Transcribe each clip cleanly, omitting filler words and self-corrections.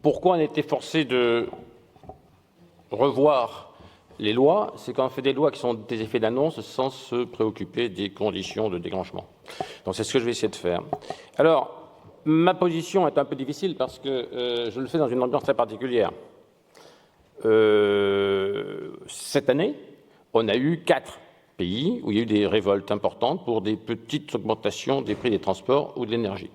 Pourquoi on a été forcé de revoir les lois? C'est quand on fait des lois qui sont des effets d'annonce sans se préoccuper des conditions de déclenchement. Donc c'est ce que je vais essayer de faire. Alors, ma position est un peu difficile parce que je le fais dans une ambiance très particulière. Cette année, on a eu 4 pays où il y a eu des révoltes importantes pour des petites augmentations des prix des transports ou de l'énergie.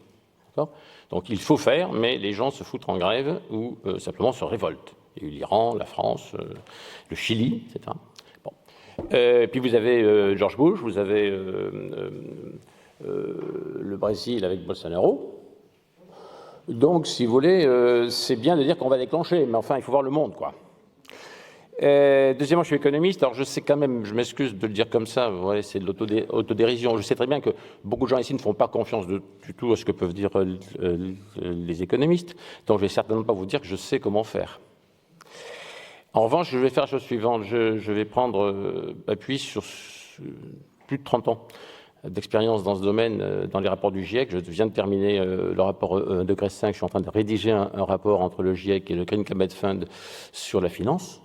Donc il faut faire, mais les gens se foutent en grève ou simplement se révoltent. Il y a eu l'Iran, la France, le Chili, etc. Bon. Puis vous avez George Bush, vous avez le Brésil avec Bolsonaro. Donc, si vous voulez, c'est bien de dire qu'on va déclencher, mais enfin, il faut voir le monde, quoi. Deuxièmement, je suis économiste, alors je sais quand même, je m'excuse de le dire comme ça, ouais, c'est de l'autodérision. Je sais très bien que beaucoup de gens ici ne font pas confiance du tout à ce que peuvent dire les économistes, donc je ne vais certainement pas vous dire que je sais comment faire. En revanche, je vais faire la chose suivante, je vais prendre appui sur plus de 30 ans d'expérience dans ce domaine, dans les rapports du GIEC. Je viens de terminer le rapport 1,5 degré, je suis en train de rédiger un rapport entre le GIEC et le Green Climate Fund sur la finance.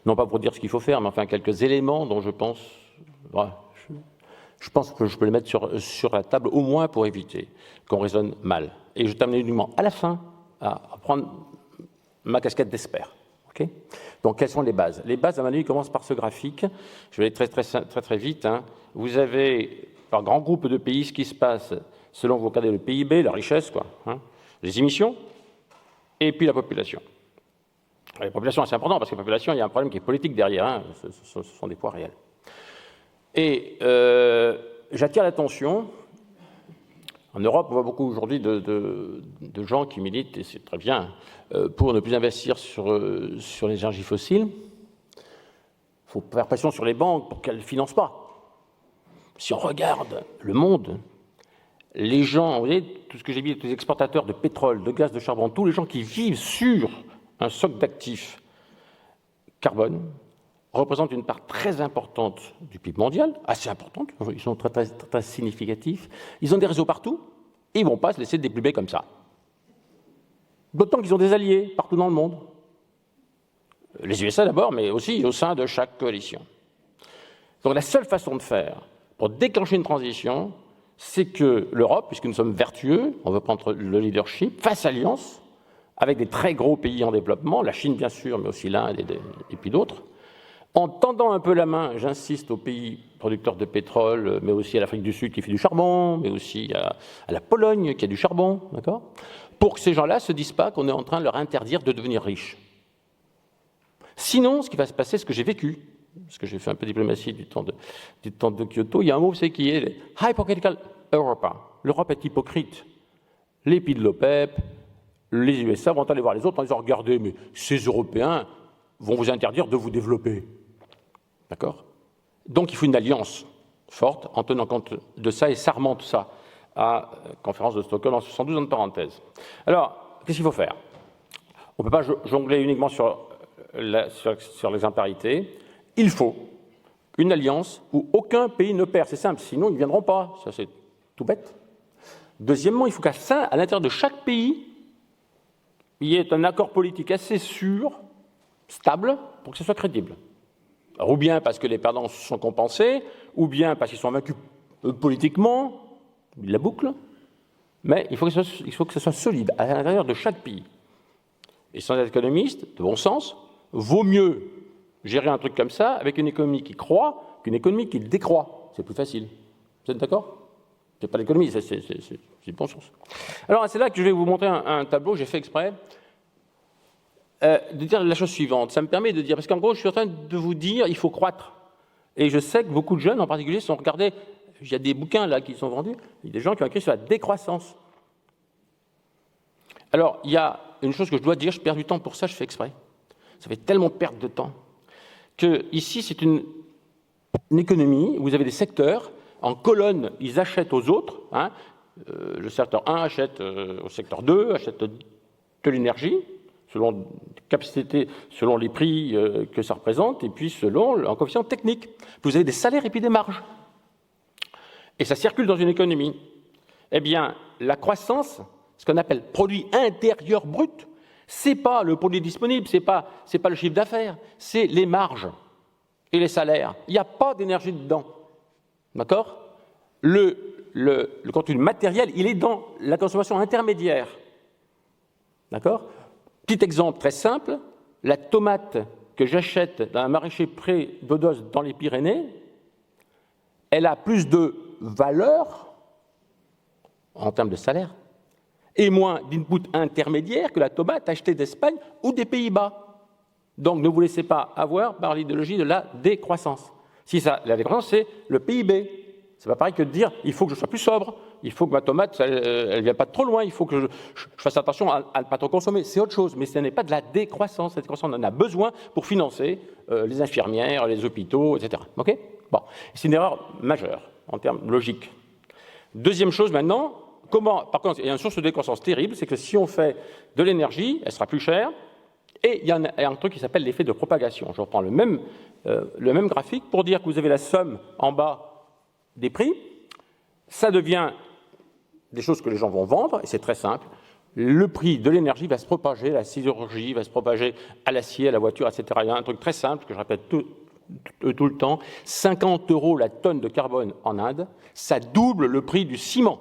Non pas pour dire ce qu'il faut faire, mais enfin quelques éléments dont je pense, voilà, je pense que je peux les mettre sur la table, au moins pour éviter qu'on raisonne mal. Et je termine uniquement à la fin à prendre ma casquette d'expert. Okay. Donc quelles sont les bases? Les bases, à mon avis, commencent par ce graphique. Je vais aller très vite. Hein. Vous avez, par grand groupe de pays, ce qui se passe selon que vous regardez le PIB, la richesse, quoi, hein, les émissions, et puis la population. La population, c'est important, parce que la population, il y a un problème qui est politique derrière, hein, ce sont des poids réels. Et j'attire l'attention, en Europe, on voit beaucoup aujourd'hui de gens qui militent, et c'est très bien, pour ne plus investir sur les énergies fossiles. Il faut faire pression sur les banques pour qu'elles ne financent pas. Si on regarde le monde, les gens, vous voyez, tout ce que j'ai dit, tous les exportateurs de pétrole, de gaz, de charbon, tous les gens qui vivent sur un socle d'actifs carbone représentent une part très importante du PIB mondial, assez importante, ils sont très significatifs, ils ont des réseaux partout, et ils ne vont pas se laisser déplumer comme ça. D'autant qu'ils ont des alliés partout dans le monde. Les USA d'abord, mais aussi au sein de chaque coalition. Donc la seule façon de faire pour déclencher une transition, c'est que l'Europe, puisque nous sommes vertueux, on veut prendre le leadership, fasse alliance avec des très gros pays en développement, la Chine bien sûr, mais aussi l'Inde et puis d'autres, en tendant un peu la main, j'insiste, aux pays producteurs de pétrole, mais aussi à l'Afrique du Sud qui fait du charbon, mais aussi à la Pologne qui a du charbon, d'accord, pour que ces gens-là ne se disent pas qu'on est en train de leur interdire de devenir riches. Sinon, ce qui va se passer, ce que j'ai vécu, parce que j'ai fait un peu de diplomatie du temps de Kyoto, il y a un mot, vous savez, qui est « hypocritical Europe ». L'Europe est hypocrite. Les pays de l'OPEP, les USA vont aller voir les autres en disant « Regardez, mais ces Européens vont vous interdire de vous développer ». D'accord? Donc il faut une alliance forte en tenant compte de ça, et ça remonte ça à la conférence de Stockholm en 72 en parenthèse. Alors, qu'est-ce qu'il faut faire? On ne peut pas jongler uniquement sur les imparités. Il faut une alliance où aucun pays ne perd. C'est simple, sinon ils ne viendront pas. Ça, c'est tout bête. Deuxièmement, il faut qu'à l'intérieur de chaque pays, il y ait un accord politique assez sûr, stable, pour que ce soit crédible. Alors, ou bien parce que les perdants se sont compensés, ou bien parce qu'ils sont vaincus politiquement, la boucle, mais il faut que ce soit solide à l'intérieur de chaque pays. Et sans être économiste, de bon sens, vaut mieux gérer un truc comme ça avec une économie qui croît qu'une économie qui décroît. C'est plus facile. Vous êtes d'accord? C'est pas l'économie, c'est du bon sens. Alors, c'est là que je vais vous montrer un tableau, j'ai fait exprès, de dire la chose suivante. Ça me permet de dire, parce qu'en gros, je suis en train de vous dire, il faut croître. Et je sais que beaucoup de jeunes, en particulier, sont regardés, il y a des bouquins là qui sont vendus, il y a des gens qui ont écrit sur la décroissance. Alors, il y a une chose que je dois dire, je perds du temps pour ça, je fais exprès. Ça fait tellement perdre de temps que ici, c'est une économie où vous avez des secteurs, en colonne, ils achètent aux autres, hein, le secteur 1 achète au secteur 2, achète de l'énergie, selon la capacité, selon les prix que ça représente, et puis selon un coefficient technique. Vous avez des salaires et puis des marges. Et ça circule dans une économie. Eh bien, la croissance, ce qu'on appelle produit intérieur brut, Ce n'est pas le produit disponible, ce n'est pas le chiffre d'affaires, c'est les marges et les salaires. Il n'y a pas d'énergie dedans. D'accord ? Le contenu matériel, il est dans la consommation intermédiaire. D'accord ? Petit exemple très simple, la tomate que j'achète dans un maraîcher près d'Odos dans les Pyrénées, elle a plus de valeur en termes de salaire et moins d'input intermédiaire que la tomate achetée d'Espagne ou des Pays-Bas. Donc ne vous laissez pas avoir par l'idéologie de la décroissance. Si ça, la décroissance, c'est le PIB. C'est pas pareil que de dire il faut que je sois plus sobre, il faut que ma tomate, elle ne vienne pas de trop loin, il faut que je fasse attention à ne pas trop consommer. C'est autre chose, mais ce n'est pas de la décroissance. Cette décroissance, on en a besoin pour financer les infirmières, les hôpitaux, etc. OK ? Bon, c'est une erreur majeure en termes logiques. Deuxième chose maintenant, par contre, il y a une source de décroissance terrible, c'est que si on fait de l'énergie, elle sera plus chère, et il y a un truc qui s'appelle l'effet de propagation. Je reprends le même graphique pour dire que vous avez la somme en bas des prix, ça devient des choses que les gens vont vendre, et c'est très simple. Le prix de l'énergie va se propager, la sidérurgie va se propager à l'acier, à la voiture, etc. Il y a un truc très simple que je répète tout le temps, 50 € la tonne de carbone en Inde, ça double le prix du ciment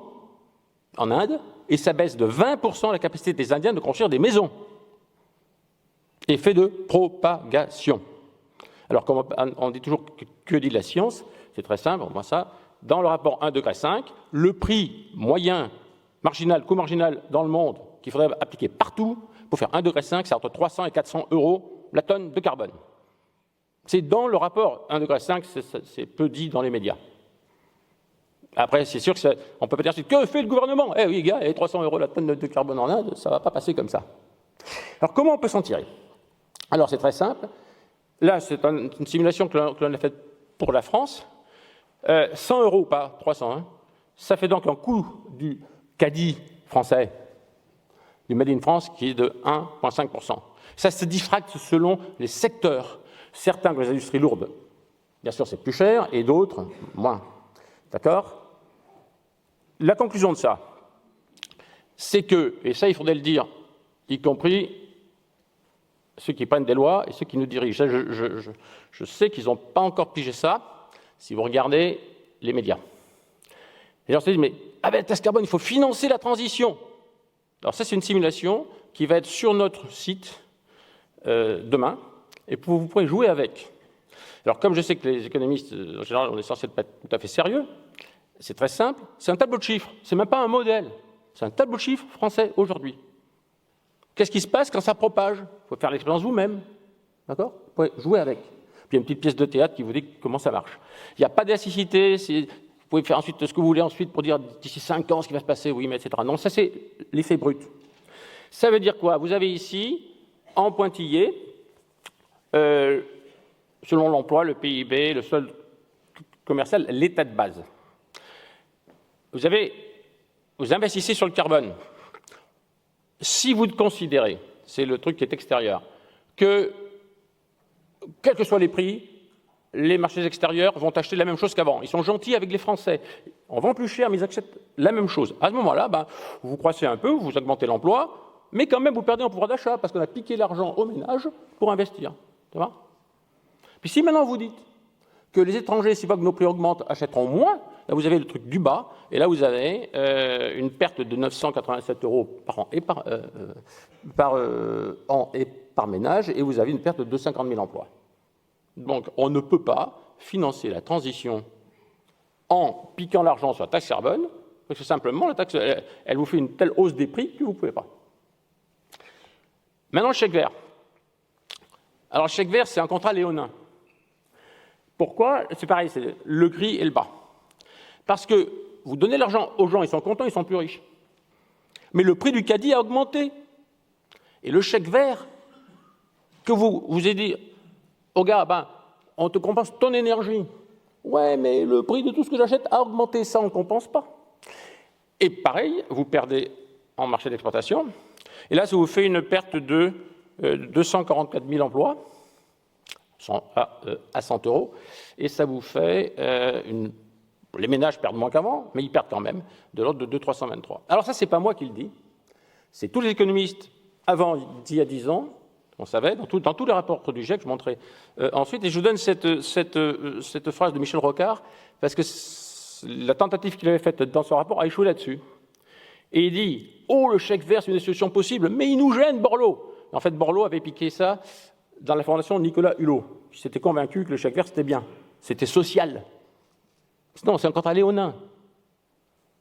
en Inde, et ça baisse de 20% la capacité des Indiens de construire des maisons. Effet de propagation. Alors, comme on dit toujours que dit la science, c'est très simple, on voit ça. Dans le rapport 1,5 degré, le prix moyen, marginal, co-marginal dans le monde qu'il faudrait appliquer partout pour faire 1,5 degré, c'est entre 300 et 400 € la tonne de carbone. C'est dans le rapport 1,5 degré, c'est peu dit dans les médias. Après, c'est sûr qu'on ne peut pas dire que fait le gouvernement ? Eh oui, gars, 300 € la tonne de carbone en Inde, ça ne va pas passer comme ça. Alors, comment on peut s'en tirer ? Alors, c'est très simple. Là, c'est une simulation que l'on a faite pour la France. 100 €, pas 300, hein. Ça fait donc un coût du caddie français, du Made in France, qui est de 1,5%. Ça se diffracte selon les secteurs. Certains, comme les industries lourdes, bien sûr, c'est plus cher, et d'autres, moins. D'accord ? La conclusion de ça, c'est que, et ça, il faudrait le dire, y compris ceux qui prennent des lois et ceux qui nous dirigent. Je sais qu'ils n'ont pas encore pigé ça, si vous regardez les médias. Les gens se disent, mais avec la taxe carbone, il faut financer la transition. Alors ça, c'est une simulation qui va être sur notre site demain, et vous pourrez jouer avec. Alors comme je sais que les économistes, en général, on est censé pas être tout à fait sérieux, c'est très simple, c'est un tableau de chiffres, c'est même pas un modèle, c'est un tableau de chiffres français aujourd'hui. Qu'est-ce qui se passe quand ça propage ? Il faut faire l'expérience vous-même, d'accord ? Vous pouvez jouer avec. Puis il y a une petite pièce de théâtre qui vous dit comment ça marche. Il n'y a pas d'élasticité, vous pouvez faire ensuite ce que vous voulez ensuite pour dire d'ici 5 ans ce qui va se passer, oui, mais etc. Non, ça c'est l'effet brut. Ça veut dire quoi ? Vous avez ici, en pointillé, selon l'emploi, le PIB, le solde commercial, l'état de base. Vous investissez sur le carbone. Si vous considérez, c'est le truc qui est extérieur, que, quels que soient les prix, les marchés extérieurs vont acheter la même chose qu'avant. Ils sont gentils avec les Français. On vend plus cher, mais ils achètent la même chose. À ce moment-là, vous croissez un peu, vous augmentez l'emploi, mais quand même, vous perdez en pouvoir d'achat, parce qu'on a piqué l'argent aux ménages pour investir. Ça va ? Puis si maintenant vous dites que les étrangers, si pas que nos prix augmentent, achèteront moins, là vous avez le truc du bas, et là vous avez une perte de 987 € par an et par ménage, et vous avez une perte de 250 000 emplois. Donc on ne peut pas financer la transition en piquant l'argent sur la taxe carbone, parce que simplement la taxe, elle vous fait une telle hausse des prix que vous ne pouvez pas. Maintenant le chèque vert. Alors le chèque vert, c'est un contrat léonin. Pourquoi ? C'est pareil, c'est le gris et le bas. Parce que vous donnez l'argent aux gens, ils sont contents, ils sont plus riches. Mais le prix du caddie a augmenté. Et le chèque vert, que vous ayez dit au gars, on te compense ton énergie. Ouais, mais le prix de tout ce que j'achète a augmenté, ça on ne compense pas. Et pareil, vous perdez en marché d'exportation. Et là, ça vous fait une perte de 244 000 emplois. À 100 €, et ça vous fait les ménages perdent moins qu'avant, mais ils perdent quand même de l'ordre de 2,323. Alors ça, c'est pas moi qui le dis, c'est tous les économistes avant, d'il y a 10 ans, on savait, dans tous les rapports du GIEC, je montrais ensuite, et je vous donne cette phrase de Michel Rocard, parce que la tentative qu'il avait faite dans son rapport a échoué là-dessus. Et il dit « Oh, le chèque vert, c'est une solution possible, mais il nous gêne, Borloo !» En fait, Borloo avait piqué ça dans la fondation de Nicolas Hulot, qui s'était convaincu que le chèque vert, c'était bien, c'était social. Non, c'est encore à Léonin.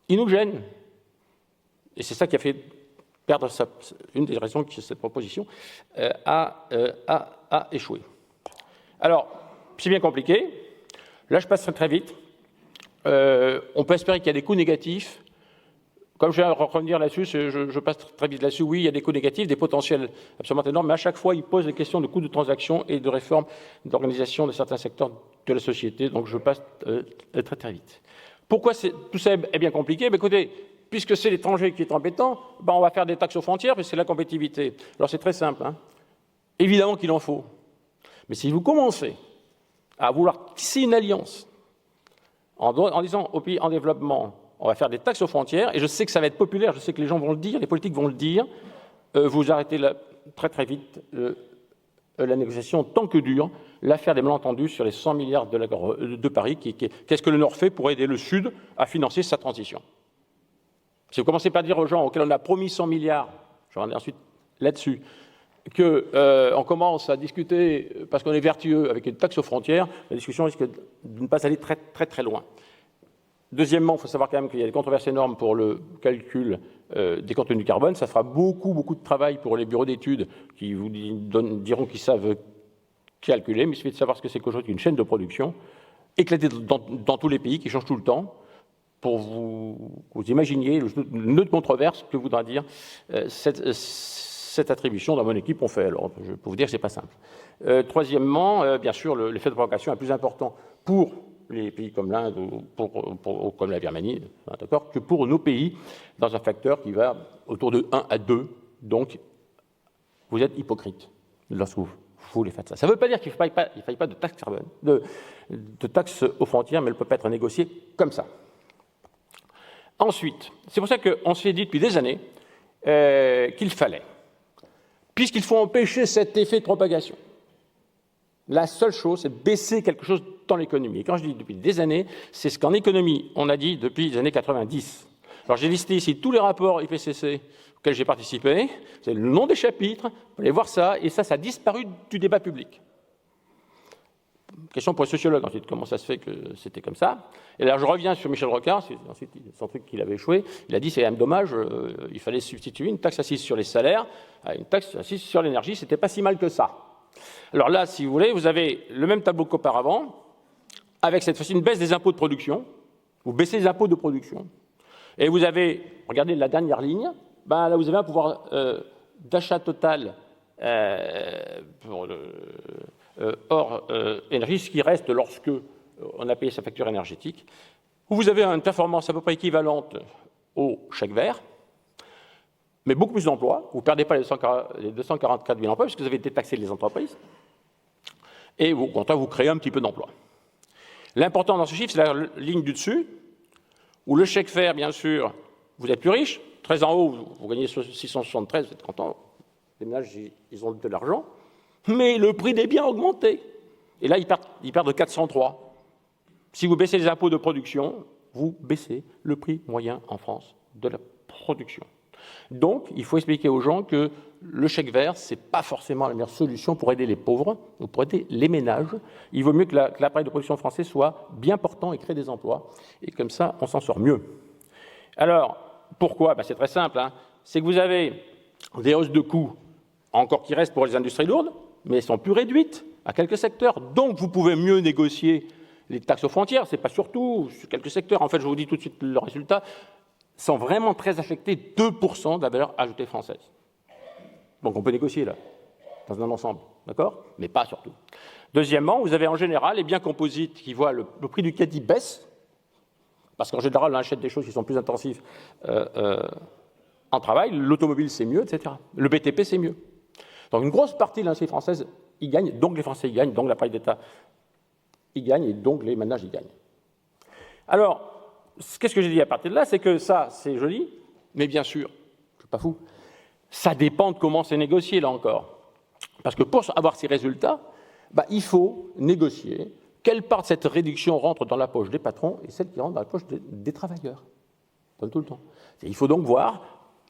Il nous gêne. Et c'est ça qui a fait perdre une des raisons que cette proposition a échoué. Alors, c'est bien compliqué. Là, je passerai très vite. On peut espérer qu'il y a des coûts négatifs. Comme je vais revenir là-dessus, je passe très vite là-dessus. Oui, il y a des coûts négatifs, des potentiels absolument énormes, mais à chaque fois, il pose des questions de coûts de transaction et de réforme d'organisation de certains secteurs de la société. Donc, je passe très, très vite. Pourquoi tout ça est bien compliqué? Écoutez, puisque c'est l'étranger qui est embêtant, on va faire des taxes aux frontières, puisque c'est la compétitivité. Alors, c'est très simple. Évidemment qu'il en faut. Mais si vous commencez à vouloir tisser une alliance en disant aux pays en développement, on va faire des taxes aux frontières, et je sais que ça va être populaire, je sais que les gens vont le dire, les politiques vont le dire, vous arrêtez là, très très vite la négociation tant que dure l'affaire des malentendus sur les 100 milliards de Paris. Qu'est-ce que le Nord fait pour aider le Sud à financer sa transition? Si vous commencez par dire aux gens auxquels on a promis 100 milliards, je reviendrai ensuite là-dessus, qu'on commence à discuter, parce qu'on est vertueux, avec une taxe aux frontières, la discussion risque de ne pas aller très très très loin. Deuxièmement, il faut savoir quand même qu'il y a des controverses énormes pour le calcul des contenus du carbone. Ça fera beaucoup de travail pour les bureaux d'études qui vous diront qu'ils savent calculer, mais il suffit de savoir ce que c'est qu'aujourd'hui une chaîne de production, éclatée dans tous les pays, qui change tout le temps, pour vous imaginiez le nœud de controverse que voudra dire cette attribution. Dans mon équipe, on fait. Alors, je peux vous dire que ce n'est pas simple. Troisièmement, bien sûr, l'effet de provocation est plus important pour les pays comme l'Inde ou comme la Birmanie, d'accord, que pour nos pays, dans un facteur qui va autour de 1 à 2. Donc, vous êtes hypocrite lorsque vous les faites ça. Ça ne veut pas dire qu'il ne faille pas de taxe carbone, de taxes aux frontières, mais elle ne peut pas être négociée comme ça. Ensuite, c'est pour ça qu'on s'est dit depuis des années qu'il fallait, puisqu'il faut empêcher cet effet de propagation, la seule chose, c'est de baisser quelque chose dans l'économie. Et quand je dis depuis des années, c'est ce qu'en économie, on a dit depuis les années 90. Alors j'ai listé ici tous les rapports IPCC auxquels j'ai participé, c'est le nom des chapitres, vous allez voir ça, et ça a disparu du débat public. Question pour les sociologues ensuite, comment ça se fait que c'était comme ça? Et là, je reviens sur Michel Rocard, c'est ensuite son truc qu'il avait échoué. Il a dit c'est un dommage, il fallait substituer une taxe assise sur les salaires à une taxe assise sur l'énergie, c'était pas si mal que ça. Alors là, si vous voulez, vous avez le même tableau qu'auparavant, avec cette fois-ci une baisse des impôts de production. Vous baissez les impôts de production. Et vous avez, regardez la dernière ligne, là vous avez un pouvoir d'achat total hors énergie, ce qui reste lorsque on a payé sa facture énergétique, où vous avez une performance à peu près équivalente au chèque vert, mais beaucoup plus d'emplois. Vous ne perdez pas les 244 000 emplois, puisque vous avez détaxé les entreprises, et au contraire, vous créez un petit peu d'emplois. L'important dans ce chiffre, c'est la ligne du dessus, où le chèque vert, bien sûr, vous êtes plus riche, très en haut, vous gagnez 673, vous êtes content, les ménages, ils ont de l'argent, mais le prix des biens a augmenté. Et là, ils perdent de 403. Si vous baissez les impôts de production, vous baissez le prix moyen en France de la production. Donc, il faut expliquer aux gens que le chèque vert, ce n'est pas forcément la meilleure solution pour aider les pauvres ou pour aider les ménages. Il vaut mieux que l'appareil de production français soit bien portant et crée des emplois. Et comme ça, on s'en sort mieux. Alors, pourquoi? C'est très simple. C'est que vous avez des hausses de coûts encore qui restent pour les industries lourdes, mais elles sont plus réduites à quelques secteurs. Donc, vous pouvez mieux négocier les taxes aux frontières. Ce n'est pas surtout sur quelques secteurs. En fait, je vous dis tout de suite le résultat. Sont vraiment très affectés 2% de la valeur ajoutée française. Donc on peut négocier là, dans un ensemble, d'accord? Mais pas surtout. Deuxièmement, vous avez en général les biens composites qui voient le prix du crédit baisse, parce qu'en général, on achète des choses qui sont plus intensives en travail, l'automobile c'est mieux, etc. Le BTP c'est mieux. Donc une grosse partie de l'industrie française y gagne, donc les Français y gagnent, donc l'appareil d'État y gagne, et donc les ménages y gagnent. Alors, qu'est-ce que j'ai dit à partir de là? C'est que ça, c'est joli, mais bien sûr, je ne suis pas fou, Ça dépend de comment c'est négocié, là encore. Parce que pour avoir ces résultats, il faut négocier quelle part de cette réduction rentre dans la poche des patrons et celle qui rentre dans la poche des travailleurs, comme tout le temps. Et il faut donc voir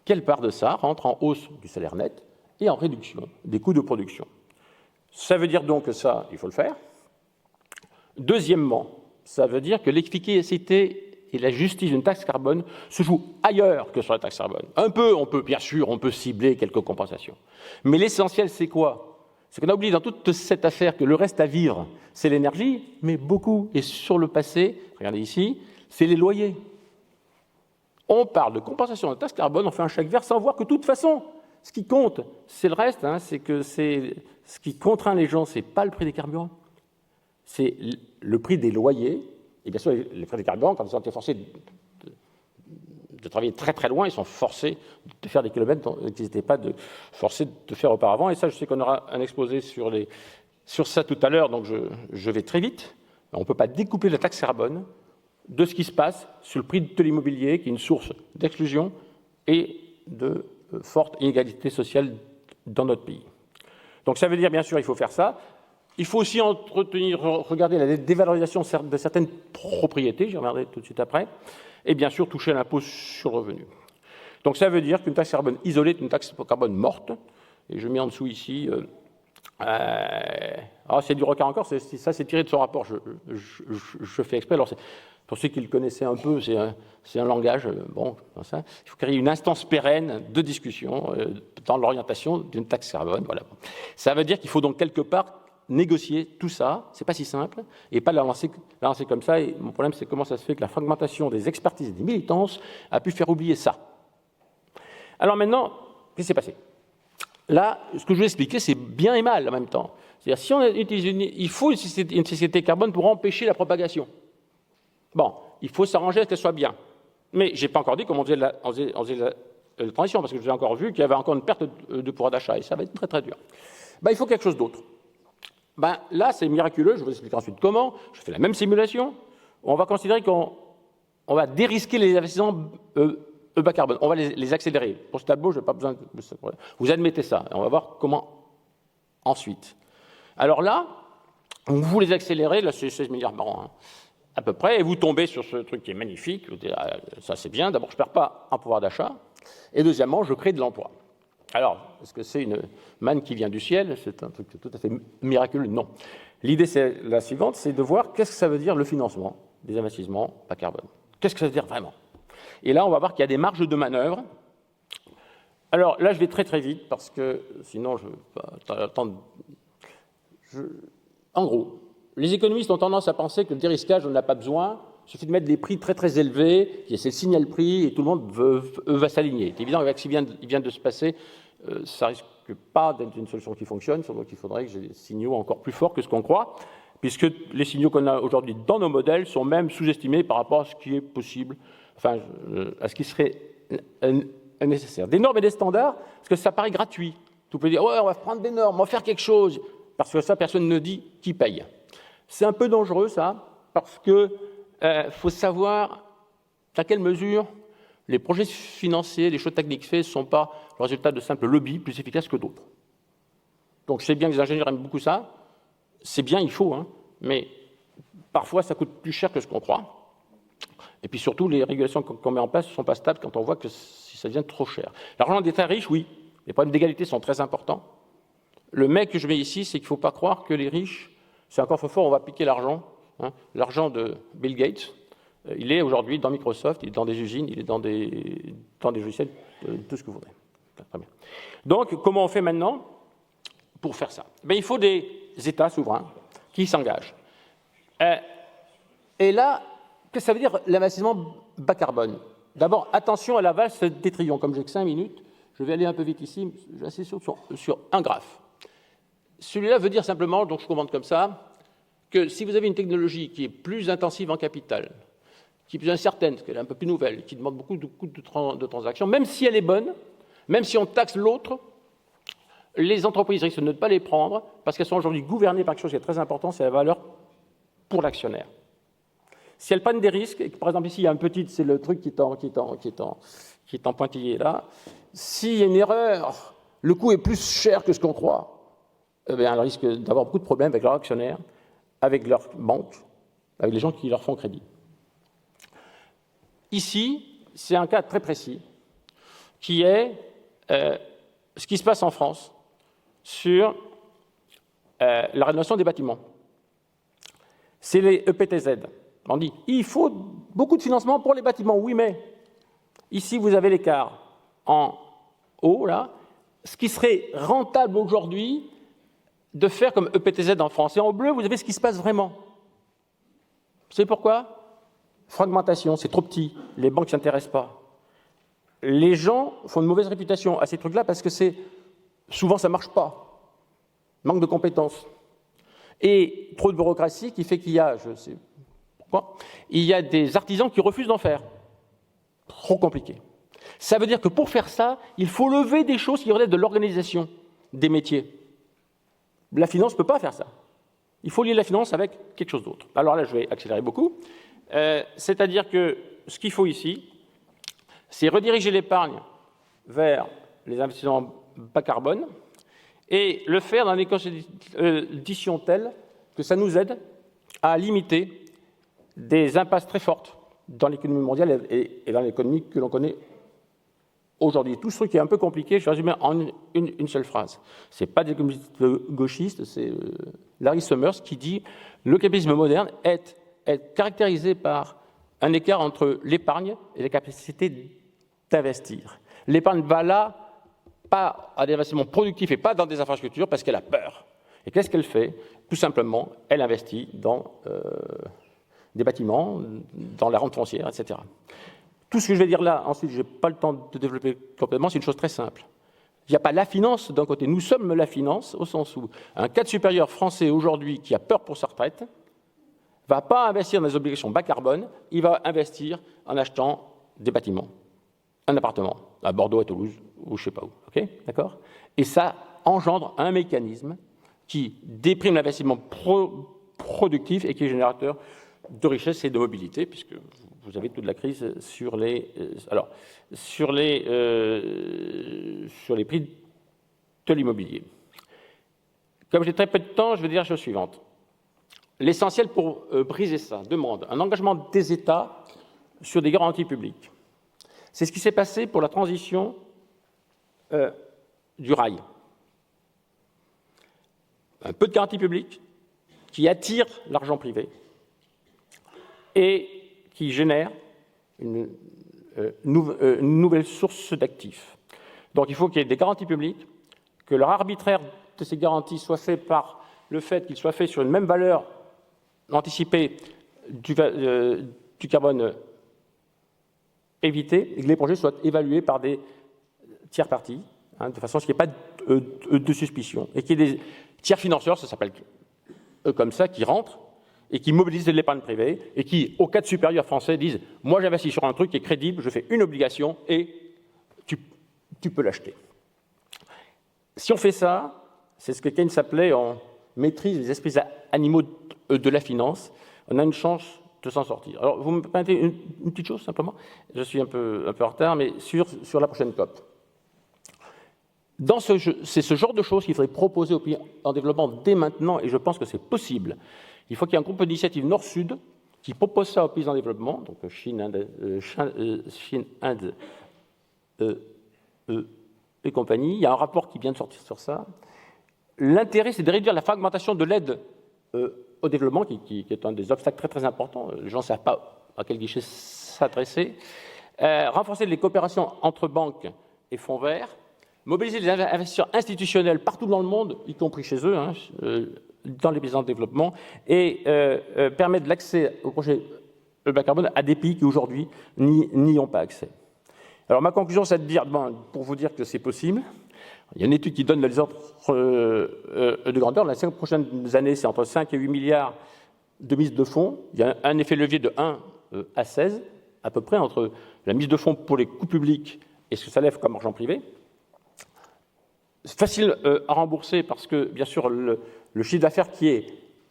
quelle part de ça rentre en hausse du salaire net et en réduction des coûts de production. Ça veut dire donc que ça, il faut le faire. Deuxièmement, ça veut dire que l'efficacité et la justice d'une taxe carbone se jouent ailleurs que sur la taxe carbone. Bien sûr, on peut cibler quelques compensations. Mais l'essentiel, c'est quoi? C'est qu'on a oublié dans toute cette affaire que le reste à vivre, c'est l'énergie, mais beaucoup, et sur le passé, regardez ici, c'est les loyers. On parle de compensation de taxe carbone, on fait un chèque vert sans voir que de toute façon, ce qui compte, c'est le reste, ce qui contraint les gens, c'est pas le prix des carburants, c'est le prix des loyers. Et bien sûr, les prix des carburants, quand ils ont été forcés de travailler très très loin, ils sont forcés de faire des kilomètres qu'ils n'étaient pas forcés de faire auparavant. Et ça, je sais qu'on aura un exposé sur ça tout à l'heure, donc je vais très vite. On ne peut pas découpler la taxe carbone de ce qui se passe sur le prix de l'immobilier, qui est une source d'exclusion et de forte inégalité sociale dans notre pays. Donc ça veut dire, bien sûr, il faut faire ça. Il faut aussi regarder la dévalorisation de certaines propriétés, j'y reviendrai tout de suite après, et bien sûr toucher à l'impôt sur le revenu. Donc ça veut dire qu'une taxe carbone isolée est une taxe carbone morte, et je mets en dessous ici, c'est du Rocard encore, ça c'est tiré de son rapport, je fais exprès, alors pour ceux qui le connaissaient un peu, c'est un langage, comme ça. Il faut créer une instance pérenne de discussion dans l'orientation d'une taxe carbone, voilà. Ça veut dire qu'il faut donc quelque part négocier tout ça, c'est pas si simple, et pas la lancer comme ça. Et mon problème, c'est comment ça se fait que la fragmentation des expertises et des militances a pu faire oublier ça. Alors maintenant, qu'est-ce qui s'est passé? Là, ce que je vais expliquer, c'est bien et mal en même temps. C'est-à-dire, si on utilise il faut une société carbone pour empêcher la propagation. Bon, il faut s'arranger à ce qu'elle soit bien. Mais je n'ai pas encore dit comment on faisait la transition, parce que j'ai encore vu qu'il y avait encore une perte de pouvoir d'achat, et ça va être très très dur. Il faut quelque chose d'autre. Là, c'est miraculeux, je vais vous expliquer ensuite comment. Je fais la même simulation. On va considérer qu'on va dérisquer les investissements bas carbone. On va les accélérer. Pour ce tableau, je n'ai pas besoin de ça. Vous admettez ça. Et on va voir comment ensuite. Alors là, vous les accélérez, là c'est 16 milliards par an, à peu près, et vous tombez sur ce truc qui est magnifique. Vous dites, ça c'est bien. D'abord, je ne perds pas en pouvoir d'achat. Et deuxièmement, je crée de l'emploi. Alors, est-ce que c'est une manne qui vient du ciel? C'est un truc tout à fait miraculeux? Non. L'idée, c'est la suivante, c'est de voir qu'est-ce que ça veut dire le financement des investissements bas carbone. Qu'est-ce que ça veut dire vraiment? Et là, on va voir qu'il y a des marges de manœuvre. Alors là, je vais très très vite, parce que sinon, je ne vais pas attendre. En gros, les économistes ont tendance à penser que le dérisquage, on n'en a pas besoin. Il suffit de mettre des prix très très élevés, c'est le signal prix, et tout le monde va s'aligner. C'est évident, avec ce qui vient de se passer, ça risque pas d'être une solution qui fonctionne, donc il faudrait que j'ai des signaux encore plus forts que ce qu'on croit, puisque les signaux qu'on a aujourd'hui dans nos modèles sont même sous-estimés par rapport à ce qui est possible, enfin, à ce qui serait nécessaire. Des normes et des standards, parce que ça paraît gratuit. Tout peut dire, ouais, on va prendre des normes, on va faire quelque chose, parce que ça, personne ne dit qui paye. C'est un peu dangereux, ça, parce que faut savoir à quelle mesure les projets financiers, les choix techniques faits ne sont pas le résultat de simples lobbies plus efficaces que d'autres. Donc je sais bien que les ingénieurs aiment beaucoup ça, c'est bien, il faut, mais parfois ça coûte plus cher que ce qu'on croit. Et puis surtout, les régulations qu'on met en place ne sont pas stables quand on voit que ça devient trop cher. L'argent des très riches, oui, les problèmes d'égalité sont très importants. Le mais que je mets ici, c'est qu'il ne faut pas croire que les riches, c'est encore trop fort, on va piquer l'argent. L'argent de Bill Gates, il est aujourd'hui dans Microsoft, il est dans des usines, il est dans des logiciels, tout ce que vous voudrez. Très bien. Donc, comment on fait maintenant pour faire ça? Il faut des États souverains qui s'engagent. Et là, qu'est-ce que ça veut dire l'investissement bas carbone? D'abord, attention à la vaste détrition. Comme j'ai que 5 minutes, je vais aller un peu vite ici, je vais insister sur un graphe. Celui-là veut dire simplement, donc je commande comme ça, que si vous avez une technologie qui est plus intensive en capital, qui est plus incertaine, parce qu'elle est un peu plus nouvelle, qui demande beaucoup de coûts de transactions, même si elle est bonne, même si on taxe l'autre, les entreprises risquent de ne pas les prendre parce qu'elles sont aujourd'hui gouvernées par quelque chose qui est très important, c'est la valeur pour l'actionnaire. Si elles prennent des risques, et que, par exemple ici il y a un petit, c'est le truc qui est en pointillé là, S'il y a une erreur, le coût est plus cher que ce qu'on croit, eh bien, ils risquent d'avoir beaucoup de problèmes avec leurs actionnaires, avec leurs banques, avec les gens qui leur font crédit. Ici, c'est un cas très précis, qui est ce qui se passe en France sur la rénovation des bâtiments. C'est les EPTZ. On dit, il faut beaucoup de financement pour les bâtiments. Oui, mais ici, vous avez l'écart en haut, là, ce qui serait rentable aujourd'hui de faire comme EPTZ en France. Et en bleu, vous avez ce qui se passe vraiment. Vous savez pourquoi? Fragmentation, c'est trop petit, les banques ne s'intéressent pas. Les gens font une mauvaise réputation à ces trucs-là parce que souvent ça ne marche pas. Manque de compétences. Et trop de bureaucratie qui fait qu'il y a, je sais pourquoi, il y a des artisans qui refusent d'en faire. Trop compliqué. Ça veut dire que pour faire ça, il faut lever des choses qui relèvent de l'organisation des métiers. La finance ne peut pas faire ça. Il faut lier la finance avec quelque chose d'autre. Alors là, je vais accélérer beaucoup. C'est-à-dire que ce qu'il faut ici, c'est rediriger l'épargne vers les investissements bas carbone et le faire dans des conditions telles que ça nous aide à limiter des impasses très fortes dans l'économie mondiale et dans l'économie que l'on connaît aujourd'hui. Tout ce truc est un peu compliqué, je vais résumer en une seule phrase. Ce n'est pas des économistes gauchistes, c'est Larry Summers qui dit « Le capitalisme moderne est caractérisé par un écart entre l'épargne et la capacité d'investir. L'épargne va là, pas à des investissements productifs et pas dans des infrastructures parce qu'elle a peur. Et qu'est-ce qu'elle fait? Tout simplement, elle investit dans des bâtiments, dans la rente foncière, etc. Tout ce que je vais dire là, ensuite, je n'ai pas le temps de développer complètement, c'est une chose très simple. Il n'y a pas la finance d'un côté, nous sommes la finance, au sens où un cadre supérieur français aujourd'hui qui a peur pour sa retraite ne va pas investir dans des obligations bas carbone, il va investir en achetant des bâtiments, un appartement, à Bordeaux, à Toulouse, ou je ne sais pas où. Okay, d'accord? Et ça engendre un mécanisme qui déprime l'investissement productif et qui est générateur de richesse et de mobilité, puisque vous avez toute la crise sur les prix de l'immobilier. Comme j'ai très peu de temps, je vais dire la chose suivante. L'essentiel pour briser ça demande un engagement des États sur des garanties publiques. C'est ce qui s'est passé pour la transition du rail. Un peu de garanties publiques qui attirent l'argent privé et qui génère une nouvelle source d'actifs. Donc il faut qu'il y ait des garanties publiques, que leur arbitraire de ces garanties soit fait par le fait qu'ils soient faits sur une même valeur anticipée du carbone évité, et que les projets soient évalués par des tiers parties, de façon à ce qu'il n'y ait pas de suspicion, et qu'il y ait des tiers financeurs, ça s'appelle comme ça, qui rentrent, et qui mobilisent de l'épargne privée, et qui, au cadre supérieur français, disent « Moi, j'investis sur un truc qui est crédible, je fais une obligation, et tu peux l'acheter. » Si on fait ça, c'est ce que Keynes appelait « On maîtrise les esprits animaux de la finance », on a une chance de s'en sortir. Alors, vous me permettez une petite chose, simplement. Je suis un peu en retard, mais sur la prochaine COP. C'est ce genre de choses qu'il faudrait proposer aux pays en développement dès maintenant, et je pense que c'est possible. Il faut qu'il y ait un groupe d'initiative Nord-Sud qui propose ça aux pays en développement, donc Chine, Inde et compagnie. Il y a un rapport qui vient de sortir sur ça. L'intérêt, c'est de réduire la fragmentation de l'aide au développement, qui est un des obstacles très très importants. Les gens ne savent pas à quel guichet s'adresser. Renforcer les coopérations entre banques et fonds verts. Mobiliser les investisseurs institutionnels partout dans le monde, y compris chez eux, dans les pays en développement, et permettre l'accès au projet bas carbone à des pays qui aujourd'hui n'y ont pas accès. Alors ma conclusion, c'est de dire, pour vous dire que c'est possible, il y a une étude qui donne les ordres de grandeur. Dans les 5 prochaines années, c'est entre 5 et 8 milliards de mise de fonds. Il y a un effet levier de 1 à 16, à peu près, entre la mise de fonds pour les coûts publics et ce que ça lève comme argent privé. C'est facile à rembourser parce que, bien sûr, le chiffre d'affaires qui est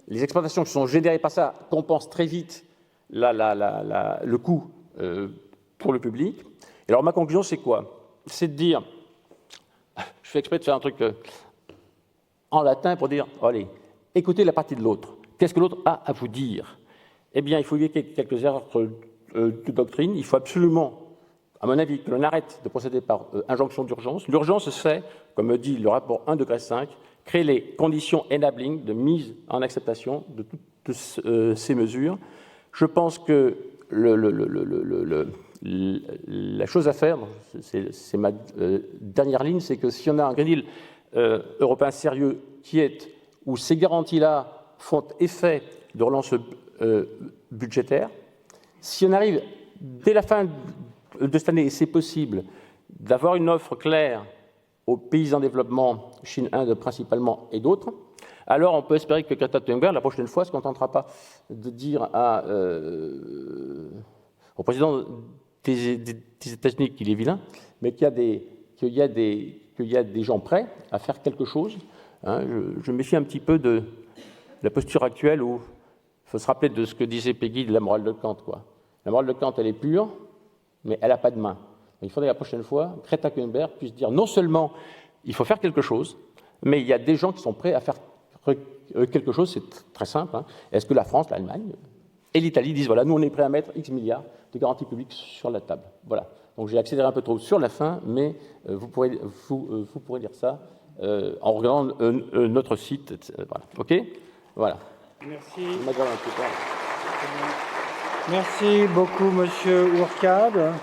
les exploitations qui sont générées par ça compensent très vite le coût pour le public. Et alors, ma conclusion, c'est quoi? c'est de dire, je fais exprès de faire un truc en latin pour dire, allez, écoutez la partie de l'autre. Qu'est-ce que l'autre a à vous dire? Eh bien, il faut éviter quelques erreurs de doctrine. Il faut absolument, à mon avis, que l'on arrête de procéder par injonction d'urgence. L'urgence, c'est, comme me dit le rapport 1°5, créer les conditions enabling de mise en acceptation de toutes ces mesures. Je pense que la chose à faire, c'est ma dernière ligne, c'est que si on a un Green Deal européen sérieux où ces garanties-là font effet de relance budgétaire, si on arrive dès la fin de cette année, et c'est possible, d'avoir une offre claire aux pays en développement, Chine, Inde principalement et d'autres, alors on peut espérer que Greta Thunberg, la prochaine fois, ne se contentera pas de dire au président des États-Unis qu'il est vilain, mais qu'il y a des gens prêts à faire quelque chose. Hein, je me méfie un petit peu de la posture actuelle où il faut se rappeler de ce que disait Peggy de la morale de Kant, quoi. La morale de Kant, elle est pure, mais elle n'a pas de main. Il faudrait la prochaine fois que Greta Thunberg puisse dire non seulement il faut faire quelque chose, mais il y a des gens qui sont prêts à faire quelque chose, c'est très simple. Hein. Est-ce que la France, l'Allemagne et l'Italie disent voilà, nous on est prêts à mettre X milliards de garanties publiques sur la table. Voilà. Donc j'ai accéléré un peu trop sur la fin, mais vous pourrez lire ça en regardant notre site. Voilà. OK ? Voilà. Merci. Merci beaucoup, Monsieur Hourcade.